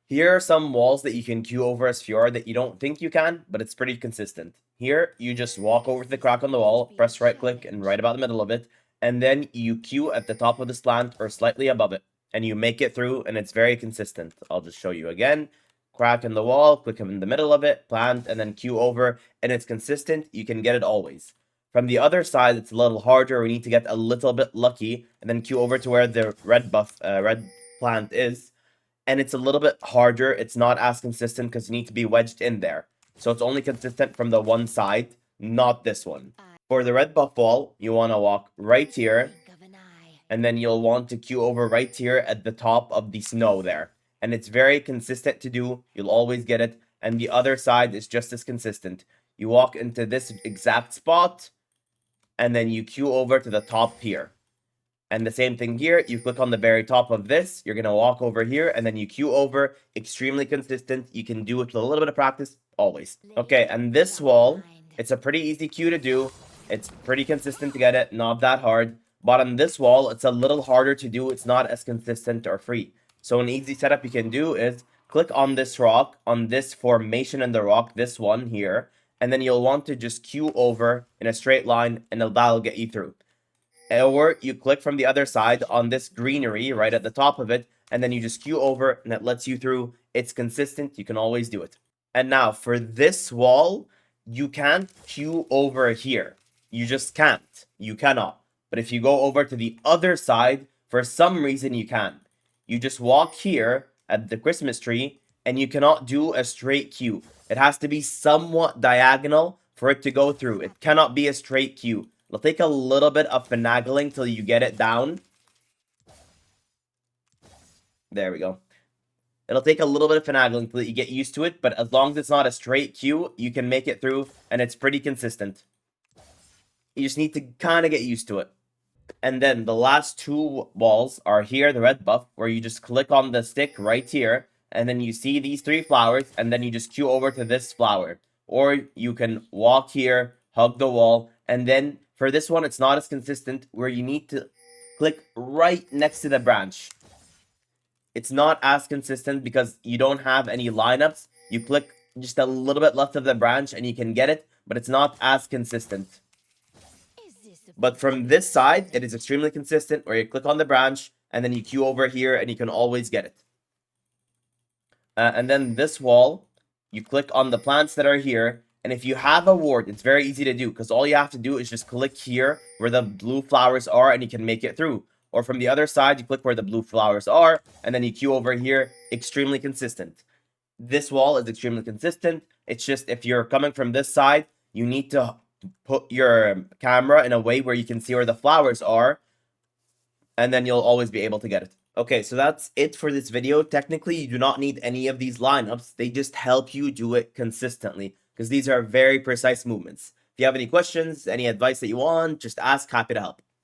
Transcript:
Here are some walls that you can queue over as Fiora that you don't think you can, but it's pretty consistent. Here, you just walk over to the crack on the wall, press right click and right about the middle of it, and then you queue at the top of the slant or slightly above it, and you make it through, and it's very consistent. I'll just show you again. Crack in the wall, click in the middle of it, plant, and then queue over, and it's consistent. You can get it always. From the other side, it's a little harder. We need to get a little bit lucky, and then queue over to where the red plant is. And it's a little bit harder. It's not as consistent because you need to be wedged in there. So it's only consistent from the one side, not this one. For the red buff wall, you want to walk right here, and then you'll want to queue over right here at the top of the snow there. And it's very consistent to do. You'll always get it. And the other side is just as consistent. You walk into this exact spot, and then you queue over to the top here. And the same thing here, you click on the very top of this, you're going to walk over here, and then you queue over, extremely consistent. You can do it with a little bit of practice, always. Okay, and this wall, it's a pretty easy queue to do. It's pretty consistent to get it, not that hard. But on this wall, it's a little harder to do. It's not as consistent or free. So an easy setup you can do is click on this rock, on this formation in the rock, this one here, and then you'll want to just queue over in a straight line, and that'll get you through. Or you click from the other side on this greenery right at the top of it, and then you just queue over, and it lets you through. It's consistent. You can always do it. And now for this wall, you can't queue over here. You just can't. You cannot. But if you go over to the other side, for some reason you can. You just walk here at the Christmas tree, and you cannot do a straight queue. It has to be somewhat diagonal for it to go through. It cannot be a straight queue. It'll take a little bit of finagling till you get it down. There we go. It'll take a little bit of finagling till you get used to it, but as long as it's not a straight queue, you can make it through, and it's pretty consistent. You just need to kind of get used to it. And then the last two walls are here, the red buff, where you just click on the stick right here, and then you see these three flowers, and then you just queue over to this flower. Or you can walk here, hug the wall, and then for this one, it's not as consistent, where you need to click right next to the branch. It's not as consistent because you don't have any lineups. You click just a little bit left of the branch and you can get it, but it's not as consistent. But from this side, it is extremely consistent, where you click on the branch and then you queue over here and you can always get it. And then this wall, you click on the plants that are here. And if you have a ward, it's very easy to do, because all you have to do is just click here where the blue flowers are and you can make it through. Or from the other side, you click where the blue flowers are and then you queue over here. Extremely consistent. This wall is extremely consistent. It's just if you're coming from this side, you need to put your camera in a way where you can see where the flowers are, and then you'll always be able to get it. Okay, so that's it for this video. Technically, you do not need any of these lineups. They just help you do it consistently, because these are very precise movements. If you have any questions, any advice that you want, just ask. Happy to help.